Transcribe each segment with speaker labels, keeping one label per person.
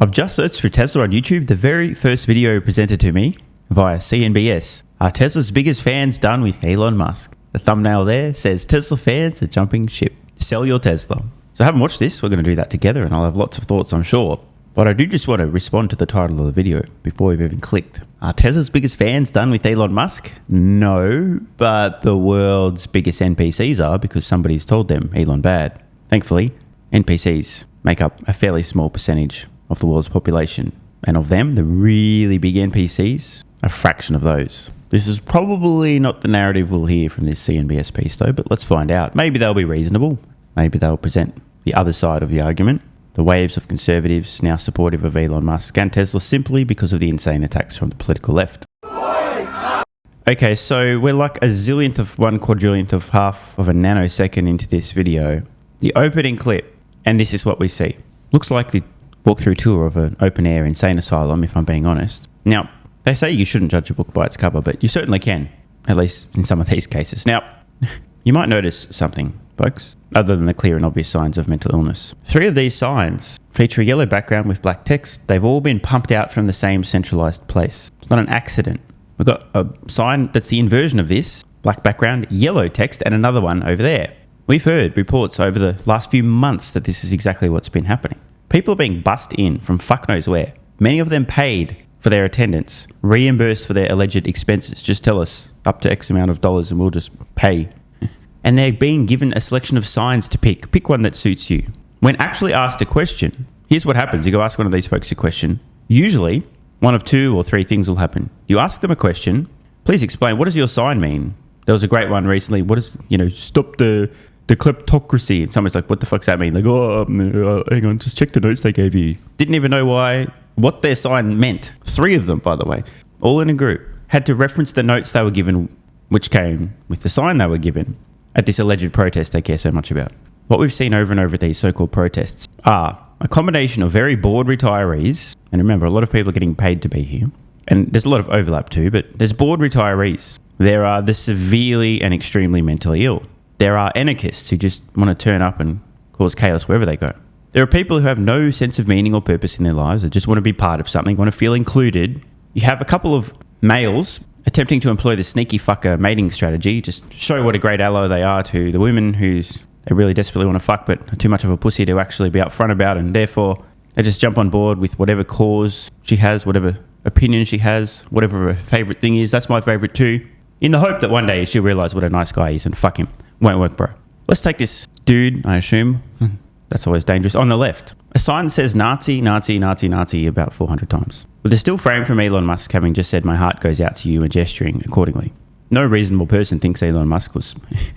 Speaker 1: I've just searched for Tesla on YouTube. The very first video presented to me via CNBS are Tesla's biggest fans done with Elon Musk. The thumbnail there says Tesla fans are jumping ship. Sell your Tesla. So I haven't watched this. We're going to do that together and I'll have lots of thoughts, I'm sure. But I do just want to respond to the title of the video before we've even clicked. Are Tesla's biggest fans done with Elon Musk? No, but the world's biggest NPCs are because somebody's told them Elon bad. Thankfully, NPCs make up a fairly small percentage of the world's population. And of them, the really big NPCs, a fraction of those. This is probably not the narrative we'll hear from this CNBS piece though, but let's find out. Maybe they'll be reasonable. Maybe they'll present the other side of the argument. The waves of conservatives now supportive of Elon Musk and Tesla simply because of the insane attacks from the political left. Okay, so we're like a zillionth of 1/4 of half of a nanosecond into this video. The opening clip, and this is what we see. Looks like the walkthrough tour of an open-air insane asylum, if I'm being honest. Now, they say you shouldn't judge a book by its cover, but you certainly can, at least in some of these cases. Now, you might notice something, folks, other than the clear and obvious signs of mental illness. 3 of these signs feature a yellow background with black text. They've all been pumped out from the same centralized place. It's not an accident. We've got a sign that's the inversion of this, black background, yellow text, and another one over there. We've heard reports over the last few months that this is exactly what's been happening. People are being bussed in from fuck knows where. Many of them paid for their attendance, reimbursed for their alleged expenses. Just tell us up to X amount of dollars and we'll just pay. And they're being given a selection of signs to pick. Pick one that suits you. When actually asked a question, here's what happens. You go ask one of these folks a question. Usually, one of 2 or 3 things will happen. You ask them a question. Please explain, what does your sign mean? There was a great one recently. What is, stop the kleptocracy. And someone's like, what the fuck's that mean? Like, hang on, just check the notes they gave you. Didn't even know what their sign meant. 3 of them, by the way, all in a group, had to reference the notes they were given, which came with the sign they were given at this alleged protest they care so much about. What we've seen over and over at these so-called protests are a combination of very bored retirees, and remember, a lot of people are getting paid to be here, and there's a lot of overlap too, but there's bored retirees. There are the severely and extremely mentally ill. There are anarchists who just want to turn up and cause chaos wherever they go. There are people who have no sense of meaning or purpose in their lives, that just want to be part of something, want to feel included. You have a couple of males attempting to employ the sneaky fucker mating strategy, just show what a great ally they are to the women who they really desperately want to fuck but are too much of a pussy to actually be upfront about, and therefore they just jump on board with whatever cause she has, whatever opinion she has, whatever her favourite thing is. That's my favourite too, in the hope that one day she'll realise what a nice guy he is and fuck him. Won't work, bro. Let's take this dude, I assume. That's always dangerous. On the left, a sign that says Nazi, Nazi, Nazi, Nazi about 400 times. With a still frame from Elon Musk having just said, my heart goes out to you, and gesturing accordingly. No reasonable person thinks Elon Musk was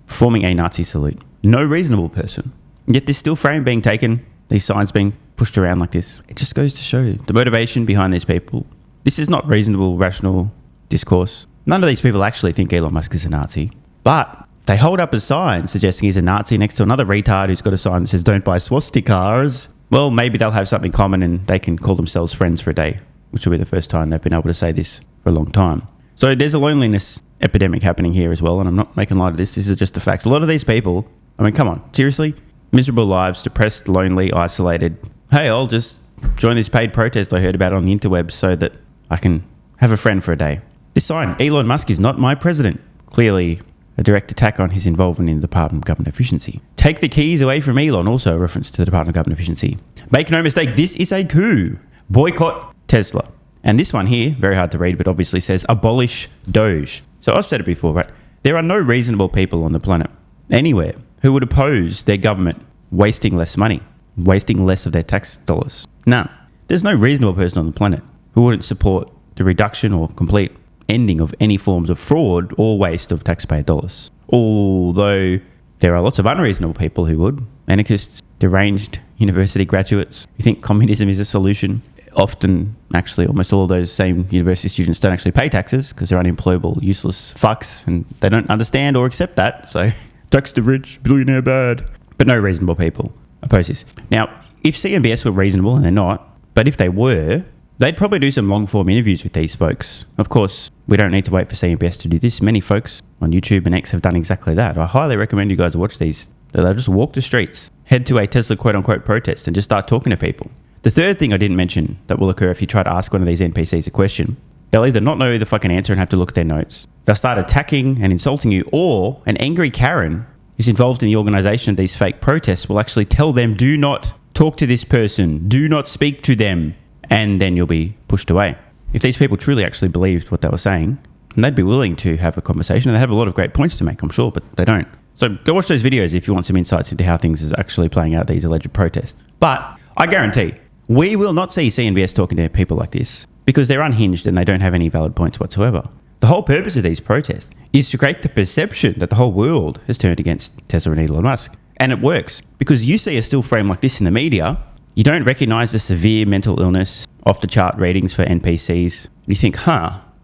Speaker 1: performing a Nazi salute. No reasonable person. Yet this still frame being taken, these signs being pushed around like this, it just goes to show the motivation behind these people. This is not reasonable, rational discourse. None of these people actually think Elon Musk is a Nazi. But they hold up a sign suggesting he's a Nazi next to another retard who's got a sign that says, don't buy swastikas. Well, maybe they'll have something common and they can call themselves friends for a day, which will be the first time they've been able to say this for a long time. So there's a loneliness epidemic happening here as well, and I'm not making light of this. This is just the facts. A lot of these people, I mean, come on, seriously? Miserable lives, depressed, lonely, isolated. Hey, I'll just join this paid protest I heard about on the interwebs so that I can have a friend for a day. This sign, Elon Musk is not my president. Clearly a direct attack on his involvement in the Department of Government Efficiency. Take the keys away from Elon, also a reference to the Department of Government Efficiency. Make no mistake, this is a coup. Boycott Tesla. And this one here, very hard to read, but obviously says abolish Doge. So I've said it before, right? There are no reasonable people on the planet, anywhere, who would oppose their government wasting less money, wasting less of their tax dollars. None. There's no reasonable person on the planet who wouldn't support the reduction or complete ending of any forms of fraud or waste of taxpayer dollars. Although there are lots of unreasonable people who would. Anarchists, deranged university graduates who think communism is a solution. Often, actually, almost all of those same university students don't actually pay taxes because they're unemployable, useless fucks, and they don't understand or accept that. So, tax the rich, billionaire bad. But no reasonable people oppose this. Now, if CNBS were reasonable, and they're not, but if they were, they'd probably do some long-form interviews with these folks. Of course, we don't need to wait for CNBS to do this. Many folks on YouTube and X have done exactly that. I highly recommend you guys watch these. They'll just walk the streets, head to a Tesla quote-unquote protest and just start talking to people. The third thing I didn't mention that will occur if you try to ask one of these NPCs a question, they'll either not know the fucking answer and have to look at their notes. They'll start attacking and insulting you, or an angry Karen who's involved in the organisation of these fake protests will actually tell them, do not talk to this person, do not speak to them, and then you'll be pushed away. If these people truly actually believed what they were saying, they'd be willing to have a conversation, and they have a lot of great points to make, I'm sure, but they don't. So go watch those videos if you want some insights into how things is actually playing out, these alleged protests. But I guarantee we will not see CNBS talking to people like this because they're unhinged and they don't have any valid points whatsoever. The whole purpose of these protests is to create the perception that the whole world has turned against Tesla and Elon Musk. And it works because you see a still frame like this in the media, you don't recognize the severe mental illness, off the chart ratings for NPCs. You think,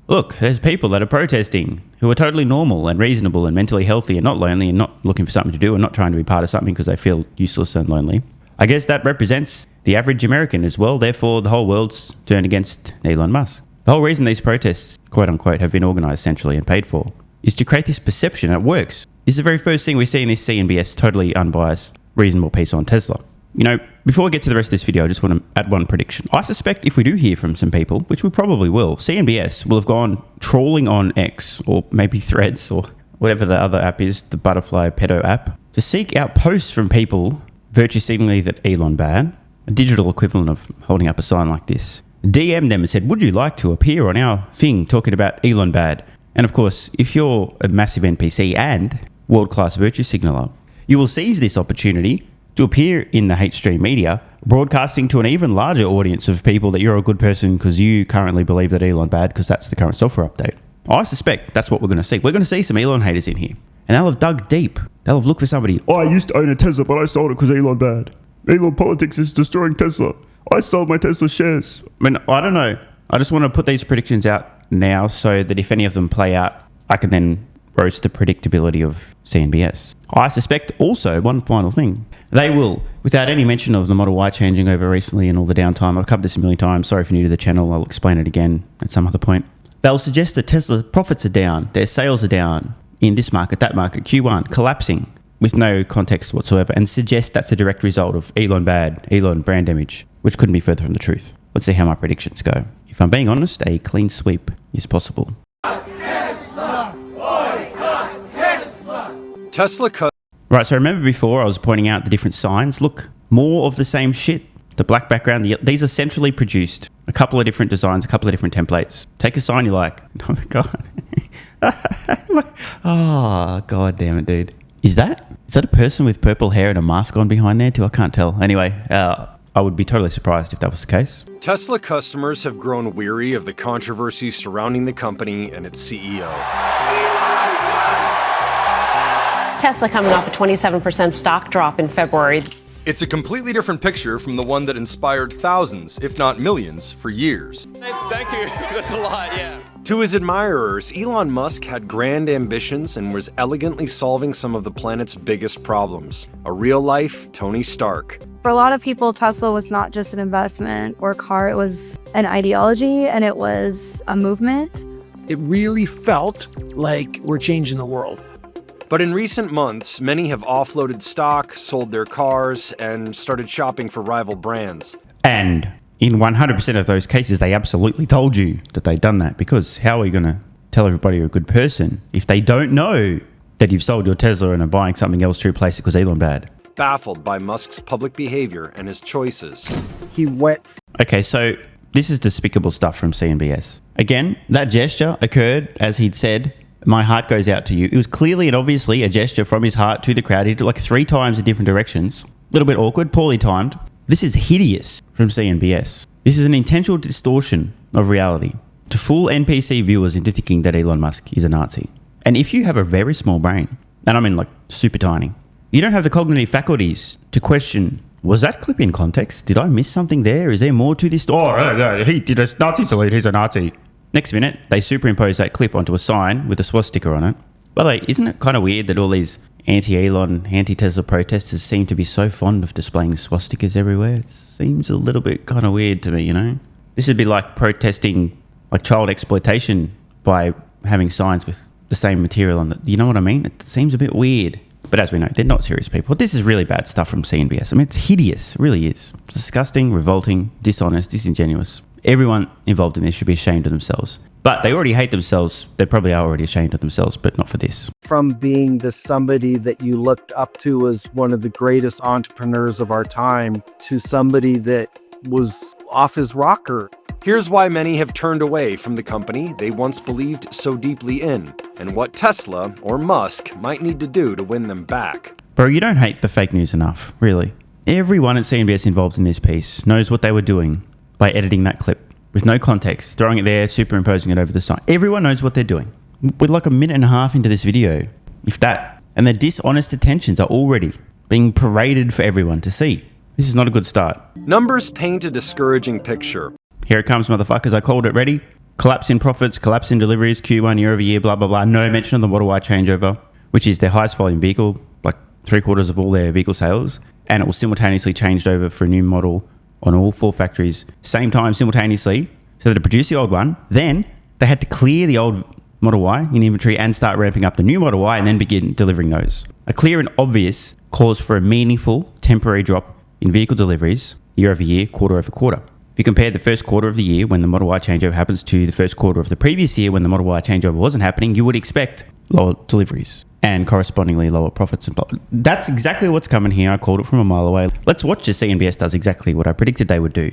Speaker 1: look, there's people that are protesting who are totally normal and reasonable and mentally healthy and not lonely and not looking for something to do and not trying to be part of something because they feel useless and lonely. I guess that represents the average American as well. Therefore, the whole world's turned against Elon Musk. The whole reason these protests, quote unquote, have been organised centrally and paid for is to create this perception. It works. This is the very first thing we see in this CNBS totally unbiased, reasonable piece on Tesla. You know, before we get to the rest of this video, I just want to add one prediction. I suspect if we do hear from some people, which we probably will, CNBS will have gone trawling on X or maybe Threads or whatever the other app is, the Butterfly Pedo app, to seek out posts from people virtue signaling that Elon bad, a digital equivalent of holding up a sign like this. DM them and said, would you like to appear on our thing talking about Elon bad? And of course, if you're a massive NPC and world-class virtue signaler, you will seize this opportunity to appear in the hate stream media, broadcasting to an even larger audience of people that you're a good person because you currently believe that Elon bad because that's the current software update. I suspect that's what we're going to see. We're going to see some Elon haters in here. And they'll have dug deep. They'll have looked for somebody. Oh, I used to own a Tesla, but I sold it because Elon bad. Elon politics is destroying Tesla. I sold my Tesla shares. I mean, I don't know. I just want to put these predictions out now so that if any of them play out, I can then roast the predictability of CNBS. I suspect also, one final thing, they will, without any mention of the Model Y changing over recently and all the downtime, I've covered this a million times, sorry if you're new to the channel, I'll explain it again at some other point. They'll suggest that Tesla profits are down, their sales are down in this market, that market, Q1, collapsing with no context whatsoever, and suggest that's a direct result of Elon bad, Elon brand damage, which couldn't be further from the truth. Let's see how my predictions go. If I'm being honest, a clean sweep is possible.
Speaker 2: Tesla.
Speaker 1: Right, so remember before I was pointing out the different signs? Look, more of the same shit. The black background, these are centrally produced. A couple of different designs, a couple of different templates. Take a sign you like. Oh my God. Oh, God damn it, dude. Is that a person with purple hair and a mask on behind there too? I can't tell. Anyway, I would be totally surprised if that was the case.
Speaker 2: Tesla customers have grown weary of the controversy surrounding the company and its CEO.
Speaker 3: Tesla coming off a 27% stock drop in February.
Speaker 2: It's a completely different picture from the one that inspired thousands, if not millions, for years.
Speaker 4: Thank you. That's a lot, yeah.
Speaker 2: To his admirers, Elon Musk had grand ambitions and was elegantly solving some of the planet's biggest problems. A real-life Tony Stark.
Speaker 5: For a lot of people, Tesla was not just an investment or car, it was an ideology and it was a movement.
Speaker 6: It really felt like we're changing the world.
Speaker 2: But in recent months, many have offloaded stock, sold their cars, and started shopping for rival brands.
Speaker 1: And in 100% of those cases, they absolutely told you that they'd done that, because how are you going to tell everybody you're a good person if they don't know that you've sold your Tesla and are buying something else to replace it because Elon bad?
Speaker 2: Baffled by Musk's public behavior and his choices.
Speaker 6: He went.
Speaker 1: Okay, so this is despicable stuff from CNBS. Again, that gesture occurred as he'd said, my heart goes out to you. It was clearly and obviously a gesture from his heart to the crowd. He did it like 3 times in different directions. A little bit awkward, poorly timed. This is hideous from CNBS. This is an intentional distortion of reality to fool NPC viewers into thinking that Elon Musk is a Nazi. And if you have a very small brain, and I mean like super tiny, you don't have the cognitive faculties to question, was that clip in context? Did I miss something there? Is there more to this? Oh, he did a Nazi salute, he's a Nazi. Next minute, they superimpose that clip onto a sign with a swastika on it. By the way, isn't it kind of weird that all these anti-Elon, anti-Tesla protesters seem to be so fond of displaying swastikas everywhere? It seems a little bit kind of weird to me, you know? This would be like protesting like child exploitation by having signs with the same material on it. You know what I mean? It seems a bit weird. But as we know, they're not serious people. This is really bad stuff from CNBS. I mean, it's hideous. It really is. It's disgusting, revolting, dishonest, disingenuous. Everyone involved in this should be ashamed of themselves. But they already hate themselves. They probably are already ashamed of themselves, but not for this.
Speaker 7: From being somebody that you looked up to as one of the greatest entrepreneurs of our time to somebody that was off his rocker.
Speaker 2: Here's why many have turned away from the company they once believed so deeply in, and what Tesla or Musk might need to do to win them back.
Speaker 1: Bro, you don't hate the fake news enough, really. Everyone at CNBS involved in this piece knows what they were doing by editing that clip with no context, throwing it there, superimposing it over the side. Everyone knows what they're doing. We're like a minute and a half into this video, if that. And their dishonest intentions are already being paraded for everyone to see. This is not a good start.
Speaker 2: Numbers paint a discouraging picture.
Speaker 1: Here it comes, motherfuckers. I called it. Ready? Collapse in profits, collapse in deliveries, Q1 year over year, blah, blah, blah. No mention of the Model Y changeover, which is their highest volume vehicle, like 3/4 of all their vehicle sales. And it was simultaneously changed over for a new model on all 4 factories, same time simultaneously, so that it produced the old one. Then they had to clear the old Model Y in inventory and start ramping up the new Model Y and then begin delivering those. A clear and obvious cause for a meaningful temporary drop in vehicle deliveries year over year, quarter over quarter. If you compare the first quarter of the year when the Model Y changeover happens to the first quarter of the previous year when the Model Y changeover wasn't happening, you would expect lower deliveries and correspondingly lower profits. That's exactly what's coming here. I called it from a mile away. Let's watch as CNBS does exactly what I predicted they would do.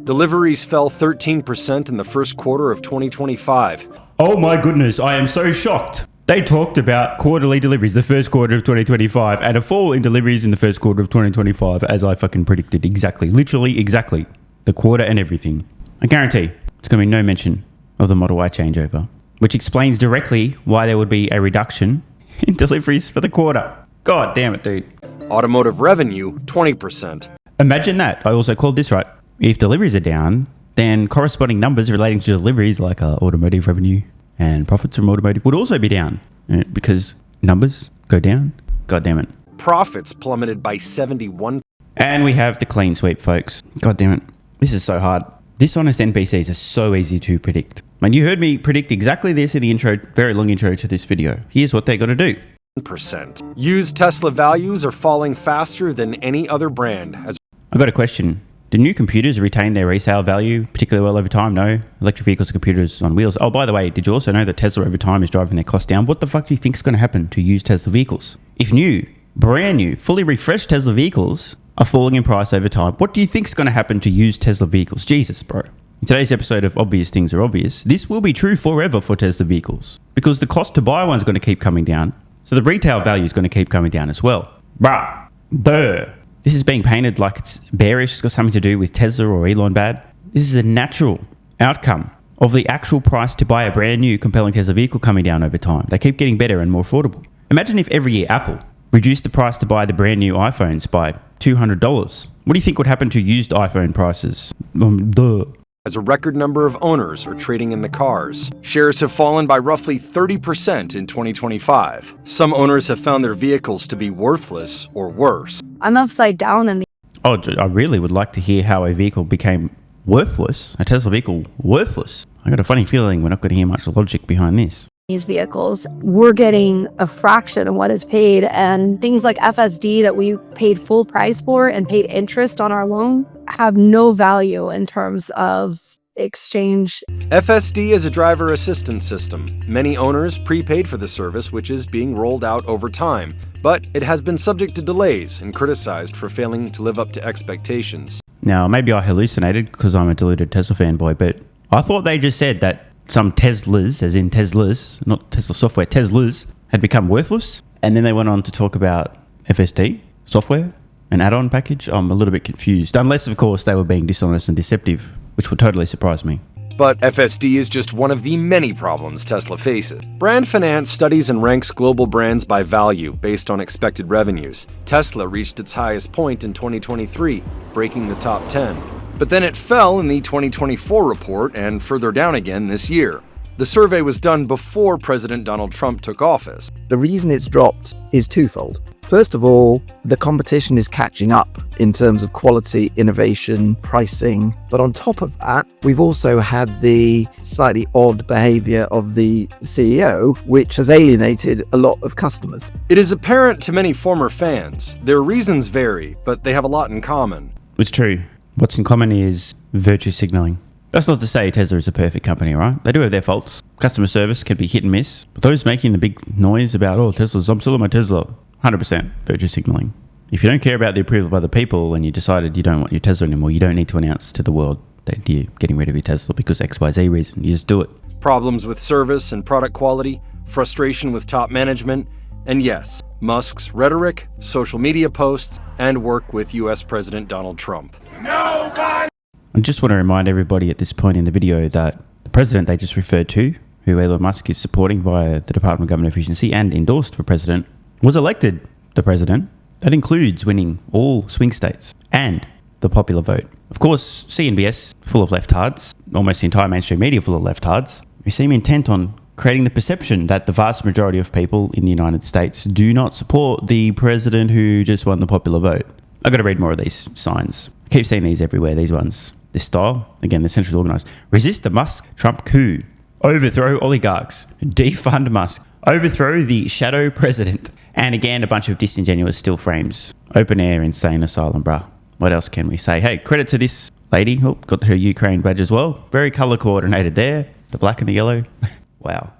Speaker 2: Deliveries fell 13% in the first quarter of 2025.
Speaker 1: Oh my goodness, I am so shocked. They talked about quarterly deliveries, the first quarter of 2025, and a fall in deliveries in the first quarter of 2025, as I fucking predicted. Exactly. Literally exactly. The quarter and everything. I guarantee it's going to be no mention of the Model Y changeover, which explains directly why there would be a reduction in deliveries for the quarter. God damn it, dude.
Speaker 2: Automotive revenue, 20%.
Speaker 1: Imagine that. I also called this right. If deliveries are down, then corresponding numbers relating to deliveries like automotive revenue and profits from automotive would also be down because numbers go down. God damn it.
Speaker 2: Profits plummeted by 71%.
Speaker 1: And we have the clean sweep, folks. God damn it. This is so hard. Dishonest NPCs are so easy to predict. And you heard me predict exactly this in the intro, very long intro to this video. Here's what they're going to do.
Speaker 2: Used Tesla values are falling faster than any other brand.
Speaker 1: I got a question. Do new computers retain their resale value particularly well over time? No. Electric vehicles are computers on wheels. Oh, by the way, did you also know that Tesla over time is driving their costs down? What the fuck do you think is going to happen to used Tesla vehicles? If new, brand new, fully refreshed Tesla vehicles are falling in price over time, what do you think is going to happen to used Tesla vehicles? Jesus, bro. In today's episode of Obvious Things Are Obvious, this will be true forever for Tesla vehicles because the cost to buy one is going to keep coming down. So the retail value is going to keep coming down as well. Bruh. Duh. This is being painted like it's bearish. It's got something to do with Tesla or Elon bad. This is a natural outcome of the actual price to buy a brand new compelling Tesla vehicle coming down over time. They keep getting better and more affordable. Imagine if every year Apple reduced the price to buy the brand new iPhones by $200. What do you think would happen to used iPhone prices?
Speaker 2: As a record number of owners are trading in the cars. Shares have fallen by roughly 30% in 2025. Some owners have found their vehicles to be worthless or worse.
Speaker 5: I'm upside down in
Speaker 1: Oh, I really would like to hear how a vehicle became worthless. A Tesla vehicle worthless. I got a funny feeling we're not going to hear much logic behind this.
Speaker 5: these vehicles. We're getting a fraction of what is paid, and things like FSD that we paid full price for and paid interest on our loan have no value in terms of exchange.
Speaker 2: FSD is a driver assistance system. Many owners prepaid for the service, which is being rolled out over time, but it has been subject to delays and criticized for failing to live up to expectations.
Speaker 1: Now, maybe I hallucinated because I'm a deluded Tesla fanboy, but I thought they just said that some Teslas, as in Teslas, not Tesla software, Teslas, had become worthless. And then they went on to talk about FSD software, an add-on package. I'm a little bit confused, unless, of course, they were being dishonest and deceptive, which would totally surprise me.
Speaker 2: But FSD is just one of the many problems Tesla faces. Brand Finance studies and ranks global brands by value based on expected revenues. Tesla reached its highest point in 2023, breaking the top 10. But then it fell in the 2024 report and further down again this year. The survey was done before President Donald Trump took office.
Speaker 7: The reason it's dropped is twofold. First of all, the competition is catching up in terms of quality, innovation, pricing. But on top of that, we've also had the slightly odd behavior of the CEO, which has alienated a lot of customers.
Speaker 2: It is apparent to many former fans. Their reasons vary, but they have a lot in common.
Speaker 1: It's true. What's in common is virtue signaling. That's not to say Tesla is a perfect company, right? They do have their faults. Customer service can be hit and miss. But those making the big noise about, oh, I'm selling my Tesla, 100% virtue signaling. If you don't care about the approval of other people and you decided you don't want your Tesla anymore, you don't need to announce to the world that you're getting rid of your Tesla because XYZ reason. You just do it.
Speaker 2: Problems with service and product quality, frustration with top management, and yes, Musk's rhetoric, social media posts, and work with US President Donald Trump.
Speaker 1: I just want to remind everybody at this point in the video that the president they just referred to, who Elon Musk is supporting via the Department of Government Efficiency and endorsed for president, was elected the president. That includes winning all swing states and the popular vote. Of course, CNBS, full of leftards, almost the entire mainstream media full of leftards, who seem intent on creating the perception that the vast majority of people in the United States do not support the president who just won the popular vote. I've got to read more of these signs. I keep seeing these everywhere, these ones. This style, again, they're centrally organised. Resist the Musk-Trump coup. Overthrow oligarchs. Defund Musk. Overthrow the shadow president. And again, a bunch of disingenuous still frames. Open air insane asylum, bruh. What else can we say? Hey, credit to this lady. Oh, got her Ukraine badge as well. Very colour coordinated there. The black and the yellow. Wow.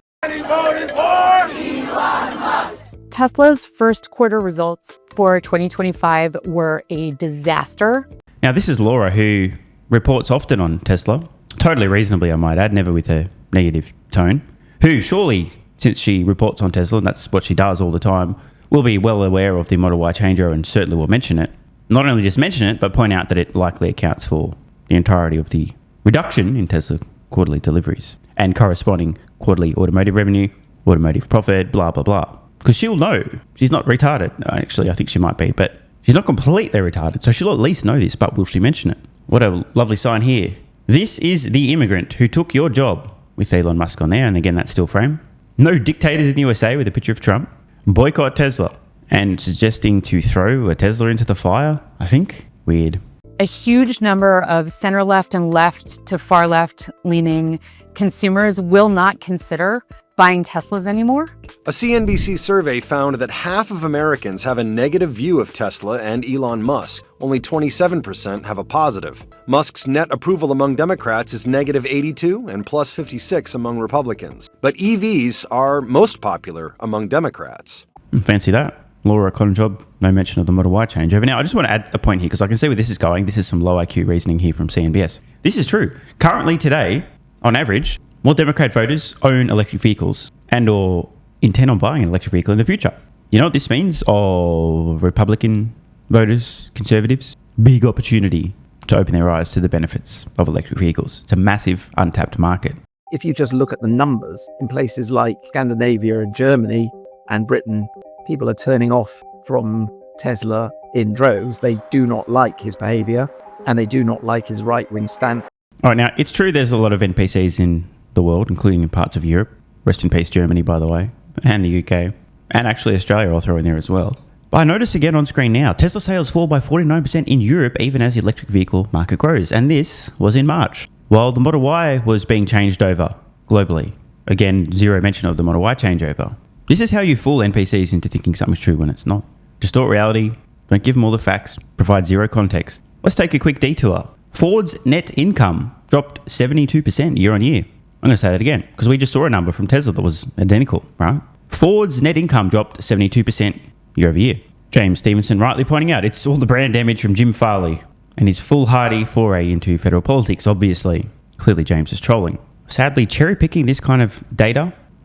Speaker 8: Tesla's first quarter results for 2025 were a disaster.
Speaker 1: Now, this is Laura, who reports often on Tesla. Totally reasonably, I might add, never with a negative tone. Who surely, since she reports on Tesla, and that's what she does all the time, will be well aware of the Model Y changeover and certainly will mention it. Not only just mention it, but point out that it likely accounts for the entirety of the reduction in Tesla quarterly deliveries and corresponding quarterly automotive revenue, automotive profit, blah, blah, blah. Because she'll know. She's not retarded. Actually, I think she might be, but she's not completely retarded. So she'll at least know this, but will she mention it? What a lovely sign here. This is the immigrant who took your job, with Elon Musk on there. And again, that still frame. No dictators in the USA with a picture of Trump. Boycott Tesla. And suggesting to throw a Tesla into the fire, I think. Weird.
Speaker 8: A huge number of center left and left to far left leaning consumers will not consider buying Teslas anymore.
Speaker 2: A CNBC survey found that half of Americans have a negative view of Tesla and Elon Musk. Only 27% have a positive. Musk's net approval among Democrats is negative 82 and plus 56 among Republicans. But EVs are most popular among Democrats.
Speaker 1: Fancy that. Laura Cotton job, no mention of the Model Y changeover. Now, I just want to add a point here because I can see where this is going. This is some low IQ reasoning here from CNBS. This is true. Currently today, on average, more Democrat voters own electric vehicles and or intend on buying an electric vehicle in the future. You know what this means? Republican voters, conservatives, big opportunity to open their eyes to the benefits of electric vehicles. It's a massive untapped market.
Speaker 7: If you just look at the numbers in places like Scandinavia and Germany and Britain, people are turning off from Tesla in droves. They do not like his behavior and they do not like his right-wing stance.
Speaker 1: All right, now, it's true there's a lot of NPCs in the world, including in parts of Europe. Rest in peace, Germany, by the way, and the UK, and actually Australia I'll throw in there as well. But I notice again on screen now, Tesla sales fall by 49% in Europe, even as the electric vehicle market grows. And this was in March, while the Model Y was being changed over globally. Again, zero mention of the Model Y changeover. This is how you fool NPCs into thinking something's true when it's not. Distort reality, don't give them all the facts, provide zero context. Let's take a quick detour. Ford's net income dropped 72% year on year. I'm going to say that again because we just saw a number from Tesla that was identical, right? Ford's net income dropped 72% year over year. James Stevenson rightly pointing out it's all the brand damage from Jim Farley and his foolhardy foray into federal politics, obviously. Clearly James is trolling. Sadly, cherry-picking this kind of data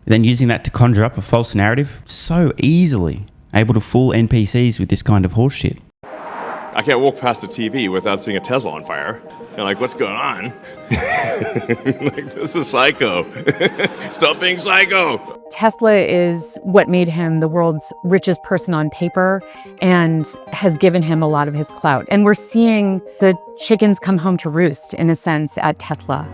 Speaker 1: and then using that to conjure up a false narrative, so easily able to fool NPCs with this kind of horse shit.
Speaker 9: I can't walk past the TV without seeing a Tesla on fire. And like, what's going on? Like, this is psycho. Stop being psycho.
Speaker 8: Tesla is what made him the world's richest person on paper and has given him a lot of his clout. And we're seeing the chickens come home to roost, in a sense, at Tesla.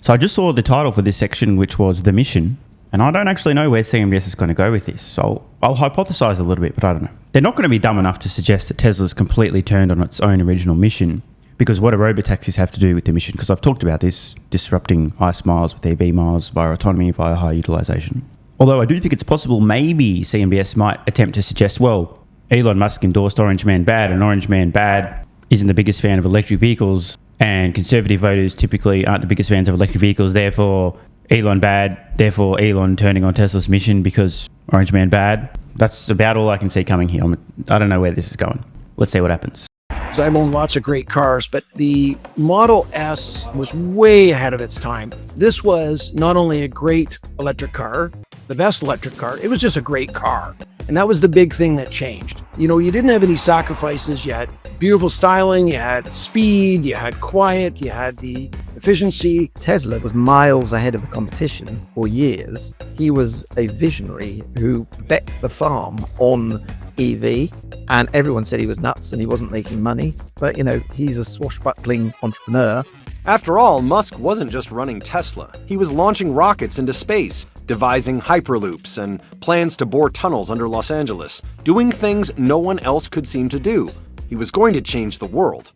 Speaker 1: So I just saw the title for this section, which was The Mission. And I don't actually know where CMBS is going to go with this, so I'll hypothesize a little bit, but I don't know. They're not going to be dumb enough to suggest that Tesla's completely turned on its own original mission, because what do robotaxis have to do with the mission? Because I've talked about this, disrupting ICE miles with EV miles via autonomy, via high utilization. Although I do think it's possible maybe CMBS might attempt to suggest, well, Elon Musk endorsed Orange Man Bad, and Orange Man Bad isn't the biggest fan of electric vehicles, and conservative voters typically aren't the biggest fans of electric vehicles, therefore Elon bad, therefore Elon turning on Tesla's mission because Orange Man bad. That's about all I can see coming here. I don't know where this is going. Let's see what happens.
Speaker 6: So I've owned lots of great cars, but the Model S was way ahead of its time. This was not only a great electric car, the best electric car, it was just a great car. And that was the big thing that changed. You know, you didn't have any sacrifices. You had beautiful styling, you had speed, you had quiet, you had the efficiency.
Speaker 7: Tesla was miles ahead of the competition for years. He was a visionary who bet the farm on EV, and everyone said he was nuts and he wasn't making money. But, you know, he's a swashbuckling entrepreneur.
Speaker 2: After all, Musk wasn't just running Tesla. He was launching rockets into space, devising hyperloops and plans to bore tunnels under Los Angeles, doing things no one else could seem to do. He was going to change the world.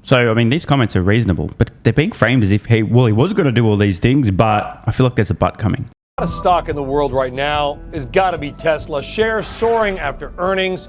Speaker 1: So, I mean, these comments are reasonable, but they're being framed as if, hey, well, he was going to do all these things, but I feel like there's a but coming.
Speaker 10: A stock in the world right now has got to be Tesla. Shares soaring after earnings.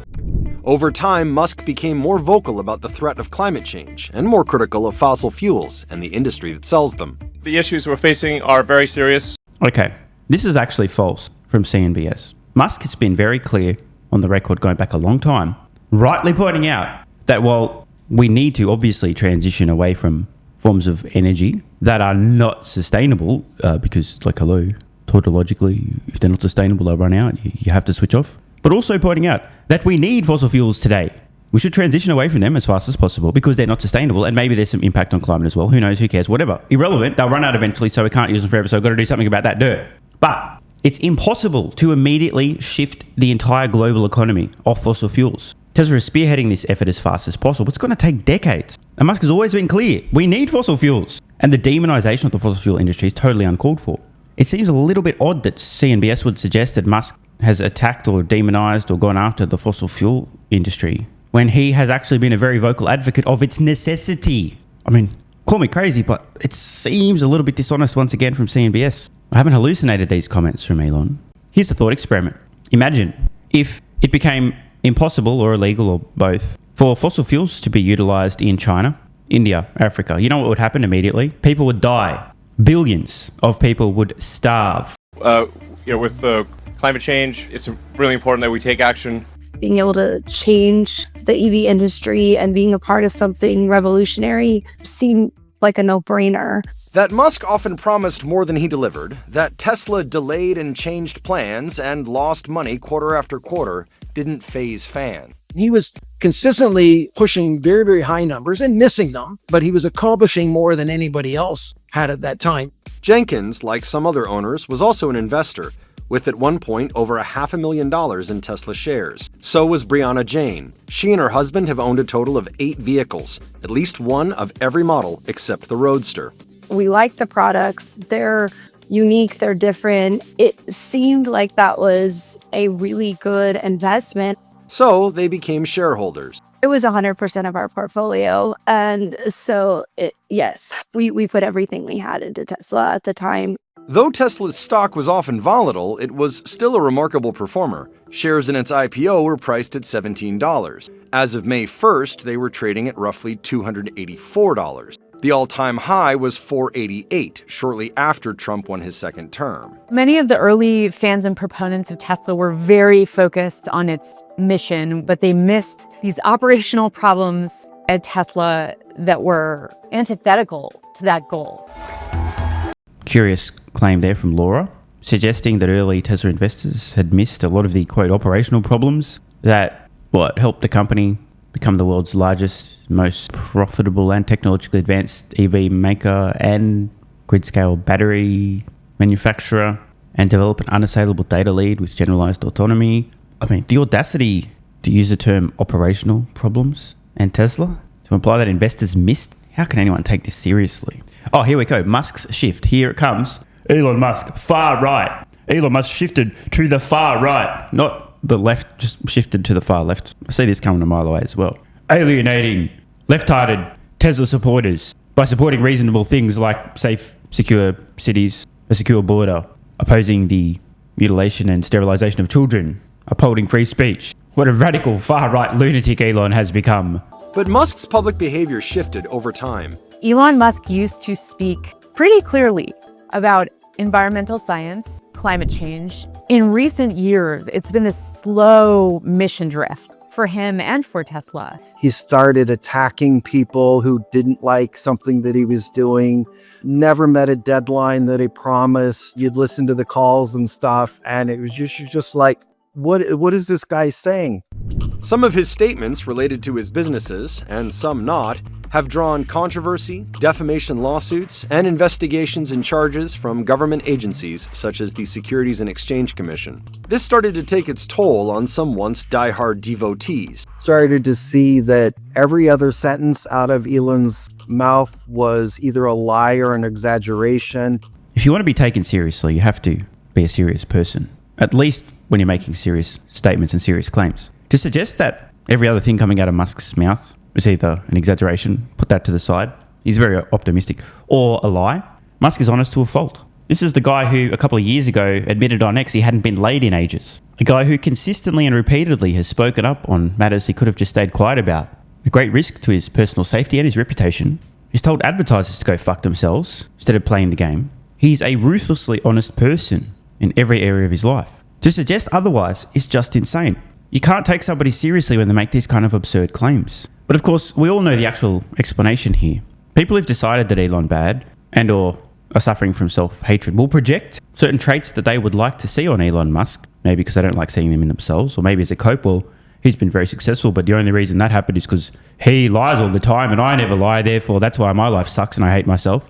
Speaker 2: Over time, Musk became more vocal about the threat of climate change and more critical of fossil fuels and the industry that sells them.
Speaker 4: The issues we're facing are very serious.
Speaker 1: Okay, this is actually false from CNBS. Musk has been very clear on the record going back a long time, rightly pointing out that while we need to obviously transition away from forms of energy that are not sustainable, because, like, hello, tautologically, if they're not sustainable, they'll run out. You have to switch off. But also pointing out that we need fossil fuels today. We should transition away from them as fast as possible because they're not sustainable, and maybe there's some impact on climate as well. Who knows? Who cares? Whatever. Irrelevant. They'll run out eventually, so we can't use them forever, so we've got to do something about that dirt. But it's impossible to immediately shift the entire global economy off fossil fuels. Tesla is spearheading this effort as fast as possible. It's going to take decades. And Musk has always been clear. We need fossil fuels. And the demonization of the fossil fuel industry is totally uncalled for. It seems a little bit odd that CNBS would suggest that Musk has attacked or demonized or gone after the fossil fuel industry when he has actually been a very vocal advocate of its necessity. I mean, call me crazy, but it seems a little bit dishonest once again from CNBS. I haven't hallucinated these comments from Elon. Here's a thought experiment. Imagine if it became impossible or illegal or both for fossil fuels to be utilized in China, India, Africa. You know what would happen immediately? People would die. Billions of people would starve.
Speaker 4: With climate change, it's really important that we take action.
Speaker 5: Being able to change the EV industry and being a part of something revolutionary seemed like a no-brainer.
Speaker 2: That Musk often promised more than he delivered, that Tesla delayed and changed plans and lost money quarter after quarter, didn't faze fans.
Speaker 6: He was consistently pushing very, very high numbers and missing them, but he was accomplishing more than anybody else had at that time.
Speaker 2: Jenkins, like some other owners, was also an investor, with at one point over $500,000 in Tesla shares. So was Brianna Jane. She and her husband have owned a total of 8 vehicles, at least one of every model except the Roadster.
Speaker 5: We like the products. They're unique, they're different. It seemed like that was a really good investment.
Speaker 2: So they became shareholders.
Speaker 5: It was 100% of our portfolio. And so, yes, we put everything we had into Tesla at the time.
Speaker 2: Though Tesla's stock was often volatile, it was still a remarkable performer. Shares in its IPO were priced at $17. As of May 1st, they were trading at roughly $284. The all-time high was $488, shortly after Trump won his second term.
Speaker 8: Many of the early fans and proponents of Tesla were very focused on its mission, but they missed these operational problems at Tesla that were antithetical to that goal.
Speaker 1: Curious claim there from Laura, suggesting that early Tesla investors had missed a lot of the, quote, operational problems that, helped the company become the world's largest, most profitable and technologically advanced EV maker and grid-scale battery manufacturer, and develop an unassailable data lead with generalized autonomy. I mean, the audacity to use the term operational problems and Tesla to imply that investors missed. How can anyone take this seriously? Oh, here we go. Musk's shift. Here it comes. Elon Musk, far right. Elon Musk shifted to the far right, not the left, just shifted to the far left. I see this coming a mile away as well. Alienating left-hearted Tesla supporters by supporting reasonable things like safe, secure cities, a secure border, opposing the mutilation and sterilization of children, upholding free speech. What a radical far-right lunatic Elon has become.
Speaker 2: But Musk's public behavior shifted over time.
Speaker 8: Elon Musk used to speak pretty clearly about environmental science, climate change. In recent years, it's been this slow mission drift for him and for Tesla.
Speaker 7: He started attacking people who didn't like something that he was doing, never met a deadline that he promised. You'd listen to the calls and stuff, and it was just like, what is this guy saying?
Speaker 2: Some of his statements related to his businesses, and some not, have drawn controversy, defamation lawsuits, and investigations and charges from government agencies such as the Securities and Exchange Commission. This started to take its toll on some once diehard devotees.
Speaker 7: Started to see that every other sentence out of Elon's mouth was either a lie or an exaggeration.
Speaker 1: If you want to be taken seriously, you have to be a serious person. At least when you're making serious statements and serious claims. To suggest that every other thing coming out of Musk's mouth is either an exaggeration, put that to the side, he's very optimistic, or a lie, Musk is honest to a fault. This is the guy who a couple of years ago admitted on X he hadn't been laid in ages. A guy who consistently and repeatedly has spoken up on matters he could have just stayed quiet about. A great risk to his personal safety and his reputation. He's told advertisers to go fuck themselves instead of playing the game. He's a ruthlessly honest person in every area of his life. To suggest otherwise is just insane. You can't take somebody seriously when they make these kind of absurd claims. But of course, we all know the actual explanation here. People who've decided that Elon bad and or are suffering from self-hatred will project certain traits that they would like to see on Elon Musk, maybe because they don't like seeing them in themselves, or maybe as a cope, well, he's been very successful, but the only reason that happened is because he lies all the time and I never lie, therefore that's why my life sucks and I hate myself.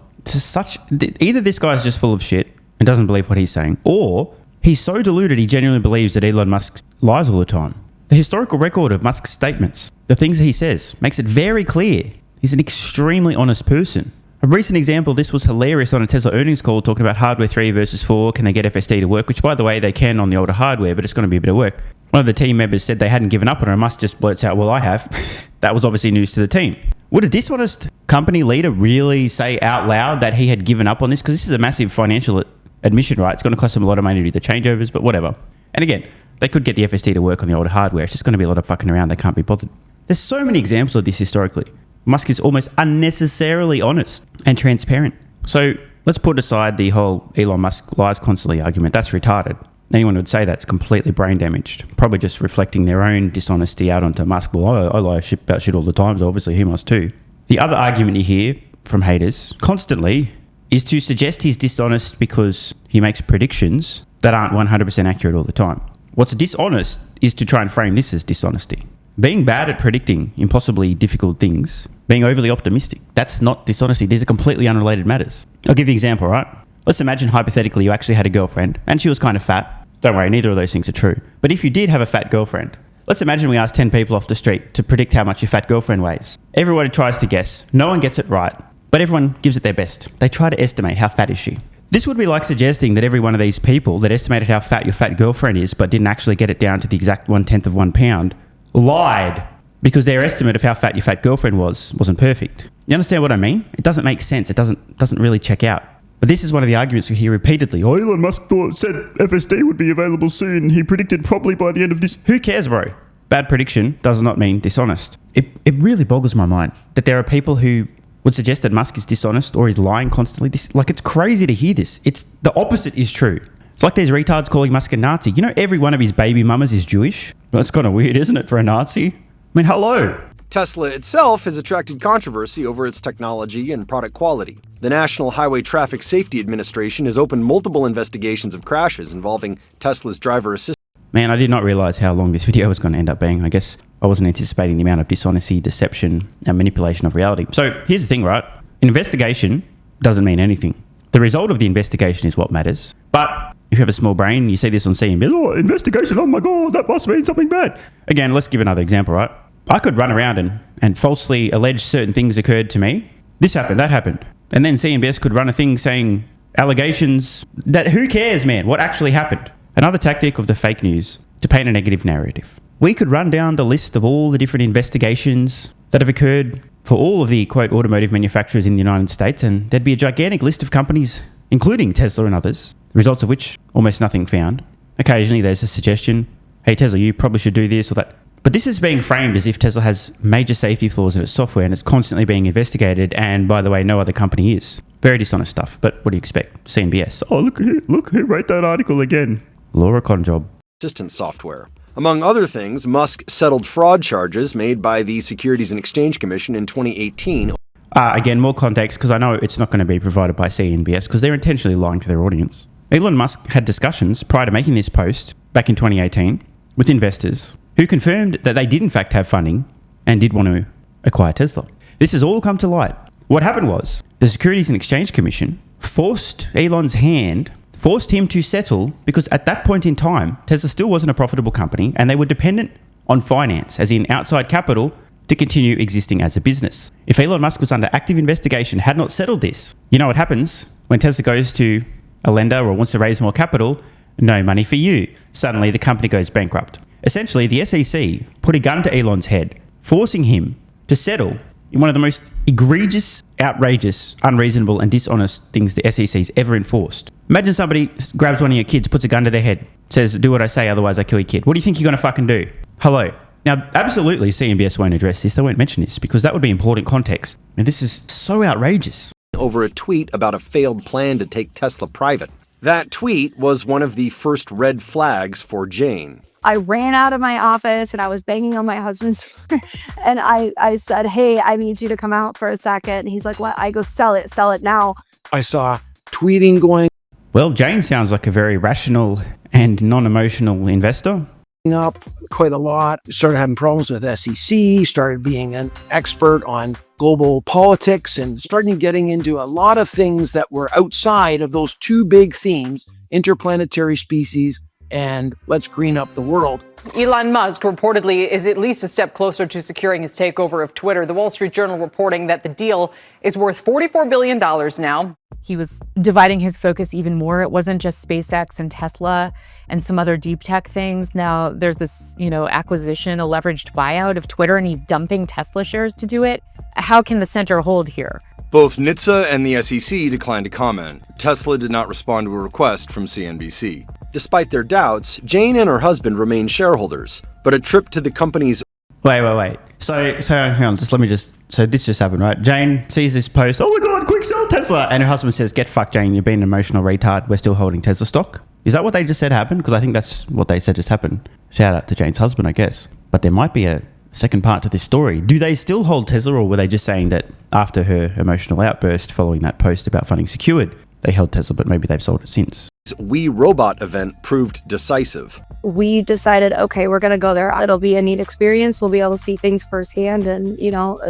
Speaker 1: Either this guy's just full of shit and doesn't believe what he's saying, or he's so deluded he genuinely believes that Elon Musk lies all the time. The historical record of Musk's statements, the things he says, makes it very clear he's an extremely honest person. A recent example of this was hilarious on a Tesla earnings call talking about hardware 3 versus 4. Can they get FSD to work? Which, by the way, they can on the older hardware, but it's going to be a bit of work. One of the team members said they hadn't given up on it, and Musk just blurts out, well, I have. That was obviously news to the team. Would a dishonest company leader really say out loud that he had given up on this? Because this is a massive financial admission, right? It's going to cost them a lot of money to do the changeovers, but whatever. And again, they could get the FSD to work on the older hardware. It's just going to be a lot of fucking around. They can't be bothered. There's so many examples of this historically. Musk is almost unnecessarily honest and transparent. So let's put aside the whole Elon Musk lies constantly argument. That's retarded. Anyone who would say that's completely brain damaged. Probably just reflecting their own dishonesty out onto Musk. Well, I lie about shit all the time, so obviously he must too. The other argument you hear from haters constantly is to suggest he's dishonest because he makes predictions that aren't 100% accurate all the time. What's dishonest is to try and frame this as dishonesty. Being bad at predicting impossibly difficult things, being overly optimistic, that's not dishonesty. These are completely unrelated matters. I'll give you an example, right? Let's imagine hypothetically you actually had a girlfriend and she was kind of fat. Don't worry, neither of those things are true. But if you did have a fat girlfriend, let's imagine we asked 10 people off the street to predict how much your fat girlfriend weighs. Everybody tries to guess. No one gets it right, but everyone gives it their best. They try to estimate how fat is she. This would be like suggesting that every one of these people that estimated how fat your fat girlfriend is but didn't actually get it down to the exact 1/10 of 1 pound lied because their estimate of how fat your fat girlfriend wasn't perfect. You understand what I mean? It doesn't make sense. It doesn't really check out. But this is one of the arguments we hear repeatedly. Oh, Elon Musk said FSD would be available soon. He predicted probably by the end of this. Who cares, bro? Bad prediction does not mean dishonest. It really boggles my mind that there are people who would suggest that Musk is dishonest or is lying constantly. It's crazy to hear this. It's the opposite is true. It's like there's retards calling Musk a Nazi. You know, every one of his baby mamas is Jewish. That's kind of weird, isn't it, for a Nazi? I mean, hello.
Speaker 2: Tesla itself has attracted controversy over its technology and product quality. The National Highway Traffic Safety Administration has opened multiple investigations of crashes involving Tesla's driver assist.
Speaker 1: Man, I did not realize how long this video was going to end up being. I guess I wasn't anticipating the amount of dishonesty, deception, and manipulation of reality. So here's the thing, right? An investigation doesn't mean anything. The result of the investigation is what matters. But if you have a small brain, you see this on CNBC, oh, investigation, oh my God, that must mean something bad. Again, let's give another example, right? I could run around and falsely allege certain things occurred to me. This happened, that happened. And then CNBC could run a thing saying allegations that who cares, man, what actually happened? Another tactic of the fake news to paint a negative narrative. We could run down the list of all the different investigations that have occurred for all of the, quote, automotive manufacturers in the United States, and there'd be a gigantic list of companies, including Tesla and others, the results of which almost nothing found. Occasionally there's a suggestion, hey Tesla, you probably should do this or that. But this is being framed as if Tesla has major safety flaws in its software and it's constantly being investigated, and by the way, no other company is. Very dishonest stuff, but what do you expect? CNBS. Oh, look, who wrote that article again? Laura Conjob.
Speaker 2: Assistant software. Among other things, Musk settled fraud charges made by the Securities and Exchange Commission in 2018.
Speaker 1: Again, more context, because I know it's not going to be provided by CNBS because they're intentionally lying to their audience. Elon Musk had discussions prior to making this post back in 2018 with investors who confirmed that they did in fact have funding and did want to acquire Tesla. This has all come to light. What happened was the Securities and Exchange Commission forced Elon's hand, forced him to settle, because at that point in time, Tesla still wasn't a profitable company and they were dependent on finance, as in outside capital, to continue existing as a business. If Elon Musk was under active investigation, had not settled this, you know what happens when Tesla goes to a lender or wants to raise more capital? No money for you. Suddenly the company goes bankrupt. Essentially, the SEC put a gun to Elon's head, forcing him to settle in one of the most egregious, outrageous, unreasonable and dishonest things the SEC's ever enforced. Imagine somebody grabs one of your kids, puts a gun to their head, says, do what I say, otherwise I kill your kid. What do you think you're going to fucking do? Hello. Now, absolutely, CNBS won't address this. They won't mention this because that would be important context. And this is so outrageous.
Speaker 2: Over a tweet about a failed plan to take Tesla private. That tweet was one of the first red flags for Jane.
Speaker 5: I ran out of my office and I was banging on my husband's door. And I said, hey, I need you to come out for a second. And he's like, what? I go, sell it now.
Speaker 6: I saw tweeting going
Speaker 1: Well, Jane sounds like a very rational and non-emotional investor.
Speaker 6: Up quite a lot, started having problems with SEC, started being an expert on global politics, and starting getting into a lot of things that were outside of those two big themes, interplanetary species and let's green up the world.
Speaker 11: Elon Musk reportedly is at least a step closer to securing his takeover of Twitter. The Wall Street Journal reporting that the deal is worth $44 billion now.
Speaker 8: He was dividing his focus even more. It wasn't just SpaceX and Tesla and some other deep tech things. Now there's this, acquisition, a leveraged buyout of Twitter, and he's dumping Tesla shares to do it. How can the center hold here?
Speaker 2: Both NHTSA and the SEC declined to comment. Tesla did not respond to a request from CNBC. Despite their doubts, Jane and her husband remain shareholders, but a trip to the company's...
Speaker 1: Wait. So hang on, so this just happened, right? Jane sees this post, oh my God, quick sell Tesla. And her husband says, get fucked, Jane, you're being an emotional retard. We're still holding Tesla stock. Is that what they just said happened? Because I think that's what they said just happened. Shout out to Jane's husband, I guess. But there might be a second part to this story. Do they still hold Tesla, or were they just saying that after her emotional outburst following that post about funding secured, they held Tesla, but maybe they've sold it since?
Speaker 2: We Robot event proved decisive.
Speaker 5: We decided, okay, we're going to go there. It'll be a neat experience. We'll be able to see things firsthand and,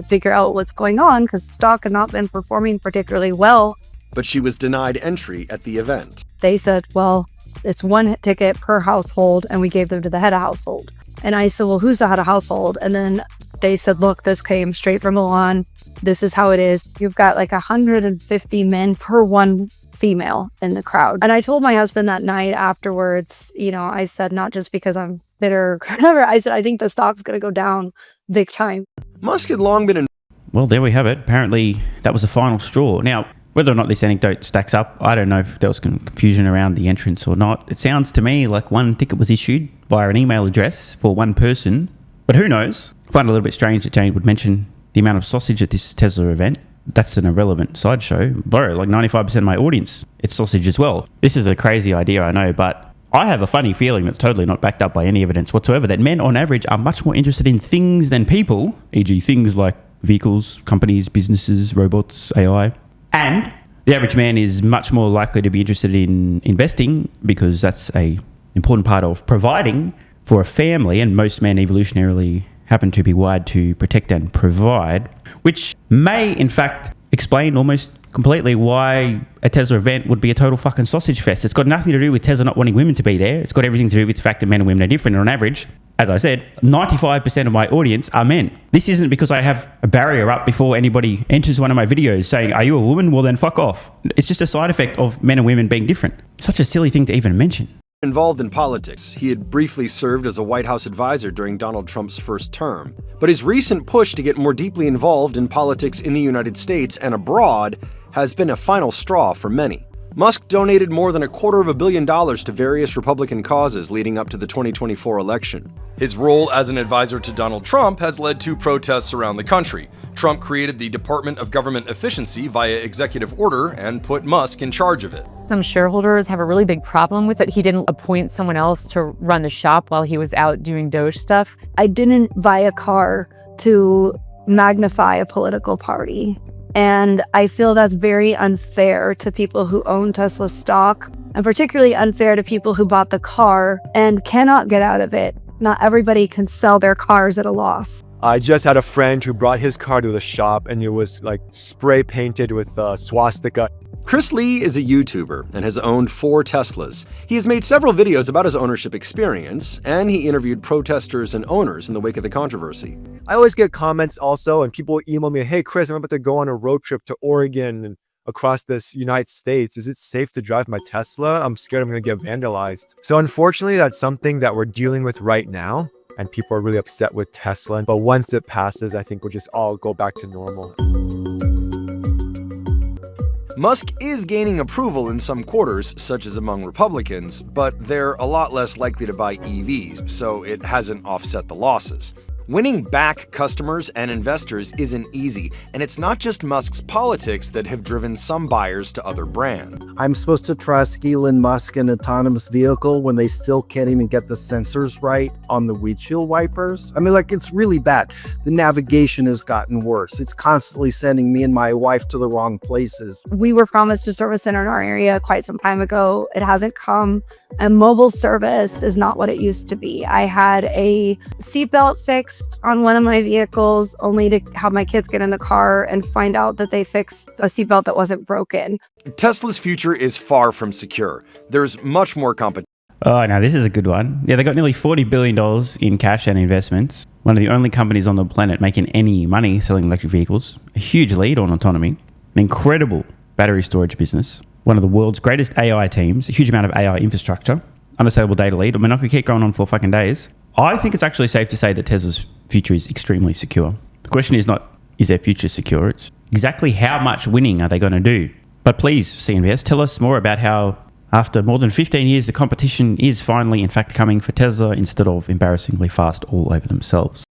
Speaker 5: figure out what's going on, because stock had not been performing particularly well.
Speaker 2: But she was denied entry at the event.
Speaker 5: They said, well, it's one ticket per household, and we gave them to the head of household. And I said, well, who's the head of household? And then they said, look, this came straight from Elon. This is how it is. You've got like 150 men per one female in the crowd. And I told my husband that night afterwards, I said, not just because I'm bitter or whatever, I said, I think the stock's going to go down big time.
Speaker 2: Musk had long been...
Speaker 1: Well, there we have it. Apparently, that was the final straw. Now, whether or not this anecdote stacks up, I don't know if there was confusion around the entrance or not. It sounds to me like one ticket was issued via an email address for one person, but who knows? I find it a little bit strange that Jane would mention the amount of sausage at this Tesla event. That's an irrelevant sideshow. Bro, like 95% of my audience, it's sausage as well. This is a crazy idea, I know, but I have a funny feeling that's totally not backed up by any evidence whatsoever that men on average are much more interested in things than people, e.g. things like vehicles, companies, businesses, robots, AI. And the average man is much more likely to be interested in investing because that's a important part of providing for a family, and most men evolutionarily happen to be wired to protect and provide, which may in fact explain almost completely why a Tesla event would be a total fucking sausage fest. It's got nothing to do with Tesla not wanting women to be there. It's got everything to do with the fact that men and women are different, and on average, As I said, 95% of my audience are men. This isn't because I have a barrier up before anybody enters one of my videos saying, are you a woman? Well, then fuck off. It's just a side effect of men and women being different. Such a silly thing to even mention.
Speaker 2: Involved in politics. He had briefly served as a White House advisor during Donald Trump's first term. But his recent push to get more deeply involved in politics in the United States and abroad has been a final straw for many. Musk donated more than $250 million to various Republican causes leading up to the 2024 election. His role as an advisor to Donald Trump has led to protests around the country. Trump created the Department of Government Efficiency via executive order and put Musk in charge of it.
Speaker 8: Some shareholders have a really big problem with it. He didn't appoint someone else to run the shop while he was out doing Doge stuff.
Speaker 5: I didn't buy a car to magnify a political party. And I feel that's very unfair to people who own Tesla stock, and particularly unfair to people who bought the car and cannot get out of it. Not everybody can sell their cars at a loss.
Speaker 12: I just had a friend who brought his car to the shop and it was like spray painted with swastika.
Speaker 2: Chris Lee is a YouTuber and has owned 4 Teslas. He has made several videos about his ownership experience, and he interviewed protesters and owners in the wake of the controversy.
Speaker 12: I always get comments also, and people email me, hey Chris, I'm about to go on a road trip to Oregon and across this United States. Is it safe to drive my Tesla? I'm scared I'm going to get vandalized. So unfortunately, that's something that we're dealing with right now, and people are really upset with Tesla. But once it passes, I think we'll just all go back to normal.
Speaker 2: Musk is gaining approval in some quarters, such as among Republicans, but they're a lot less likely to buy EVs, so it hasn't offset the losses. Winning back customers and investors isn't easy, and it's not just Musk's politics that have driven some buyers to other brands.
Speaker 7: I'm supposed to trust Elon Musk in autonomous vehicle when they still can't even get the sensors right on the windshield wipers. I mean, like, it's really bad. The navigation has gotten worse. It's constantly sending me and my wife to the wrong places.
Speaker 5: We were promised a service center in our area quite some time ago. It hasn't come. And mobile service is not what it used to be. I had a seatbelt fixed on one of my vehicles only to have my kids get in the car and find out that they fixed a seatbelt that wasn't broken.
Speaker 2: Tesla's future is far from secure. There's much more competition.
Speaker 1: Oh, now this is a good one. Yeah, they got nearly $40 billion in cash and investments. One of the only companies on the planet making any money selling electric vehicles. A huge lead on autonomy. An incredible battery storage business. One of the world's greatest AI teams. A huge amount of AI infrastructure. Unassailable data lead. I mean, I could keep going on for fucking days. I think it's actually safe to say that Tesla's future is extremely secure. The question is not, is their future secure? It's exactly how much winning are they going to do? But please, CNBS, tell us more about how, after more than 15 years, the competition is finally, in fact, coming for Tesla instead of embarrassingly fast all over themselves.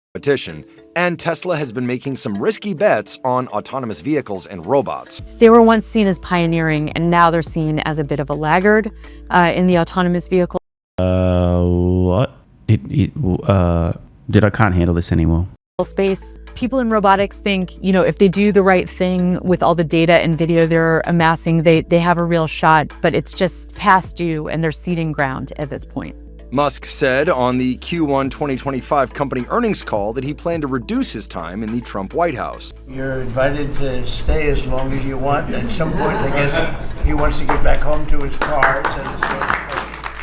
Speaker 2: And Tesla has been making some risky bets on autonomous vehicles and robots.
Speaker 8: They were once seen as pioneering, and now they're seen as a bit of a laggard in the autonomous vehicle.
Speaker 1: What? I can't handle this anymore.
Speaker 8: Space. People in robotics think, you know, if they do the right thing with all the data and video they're amassing, they have a real shot, but it's just past due and they're ceding ground at this point.
Speaker 2: Musk said on the Q1 2025 company earnings call that he planned to reduce his time in the Trump White House.
Speaker 13: You're invited to stay as long as you want. At some point, I guess, he wants to get back home to his cars.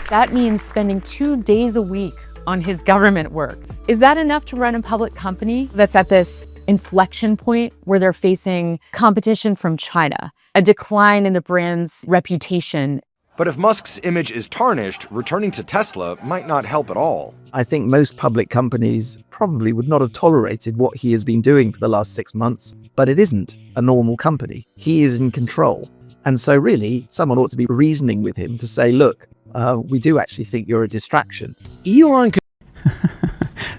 Speaker 8: That means spending 2 days a week on his government work. Is that enough to run a public company that's at this inflection point where they're facing competition from China, a decline in the brand's reputation?
Speaker 2: But if Musk's image is tarnished, returning to Tesla might not help at all.
Speaker 7: I think most public companies probably would not have tolerated what he has been doing for the last 6 months, but it isn't a normal company. He is in control. And so really, someone ought to be reasoning with him to say, look, we do actually think you're a distraction.
Speaker 6: Elon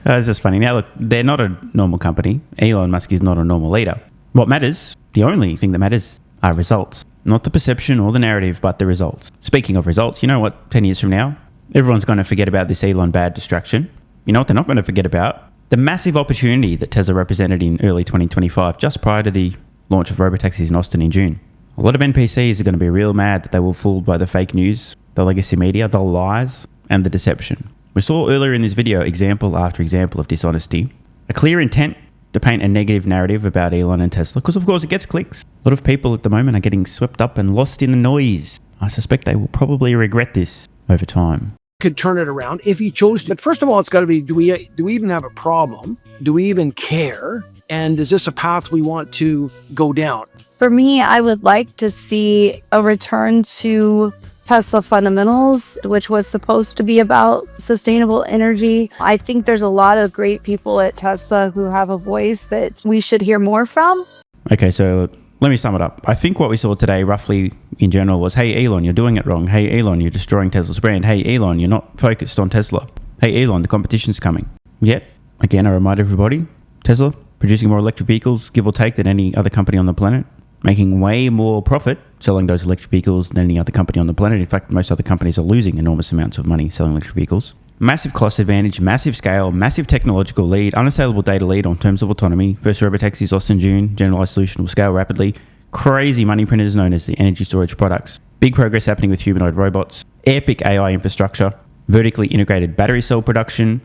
Speaker 1: It's just funny. Now, look, they're not a normal company. Elon Musk is not a normal leader. What matters, the only thing that matters, are results. Not the perception or the narrative, but the results. Speaking of results, you know what, 10 years from now, everyone's going to forget about this Elon bad distraction. You know what they're not going to forget about? The massive opportunity that Tesla represented in early 2025, just prior to the launch of Robotaxis in Austin in June. A lot of NPCs are going to be real mad that they were fooled by the fake news, the legacy media, the lies, and the deception. We saw earlier in this video example after example of dishonesty, a clear intent to paint a negative narrative about Elon and Tesla, because of course it gets clicks. A lot of people at the moment are getting swept up and lost in the noise. I suspect they will probably regret this over time.
Speaker 6: could turn it around if he chose to. But first of all, it's got to be, do we even have a problem? Do we even care? And is this a path we want to go down?
Speaker 5: For me, I would like to see a return to Tesla fundamentals, which was supposed to be about sustainable energy. I think there's a lot of great people at Tesla who have a voice that we should hear more from.
Speaker 1: Okay, so let me sum it up. I think what we saw today, roughly in general, was, hey, Elon, you're doing it wrong. Hey, Elon, you're destroying Tesla's brand. Hey, Elon, you're not focused on Tesla. Hey, Elon, the competition's coming. Yet, again, I remind everybody, Tesla producing more electric vehicles, give or take, than any other company on the planet, making way more profit selling those electric vehicles than any other company on the planet. In fact, most other companies are losing enormous amounts of money selling electric vehicles. Massive cost advantage, massive scale, massive technological lead, unassailable data lead on terms of autonomy. First Robotaxis, Austin, June, generalized solution will scale rapidly. Crazy money printers known as the energy storage products. Big progress happening with humanoid robots. Epic AI infrastructure. Vertically integrated battery cell production.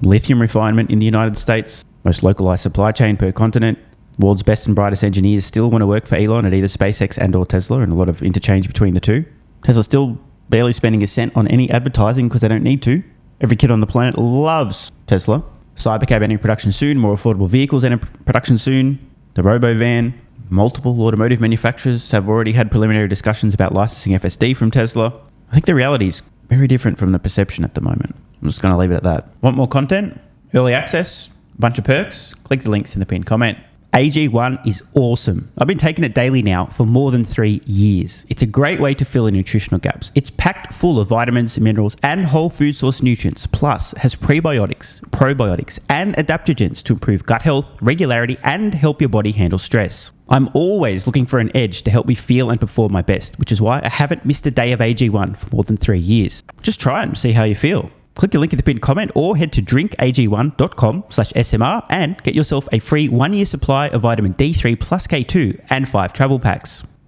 Speaker 1: Lithium refinement in the United States. Most localized supply chain per continent. World's best and brightest engineers still want to work for Elon at either SpaceX and or Tesla, and a lot of interchange between the two. Tesla's still barely spending a cent on any advertising because they don't need to. Every kid on the planet loves Tesla. Cybercab entering production soon, more affordable vehicles entering production soon. The Robo-Van. Multiple automotive manufacturers have already had preliminary discussions about licensing FSD from Tesla. I think the reality is very different from the perception at the moment. I'm just going to leave it at that. Want more content? Early access? Bunch of perks? Click the links in the pinned comment. AG1 is awesome. I've been taking it daily now for more than 3 years. It's a great way to fill in nutritional gaps. It's packed full of vitamins, minerals, and whole food source nutrients, plus has prebiotics, probiotics, and adaptogens to improve gut health, regularity, and help your body handle stress. I'm always looking for an edge to help me feel and perform my best, which is why I haven't missed a day of AG1 for more than 3 years. Just try it and see how you feel. Click the link in the pinned comment or head to drinkag1.com/SMR and get yourself a free 1-year supply of vitamin D3 plus K2 and 5 travel packs.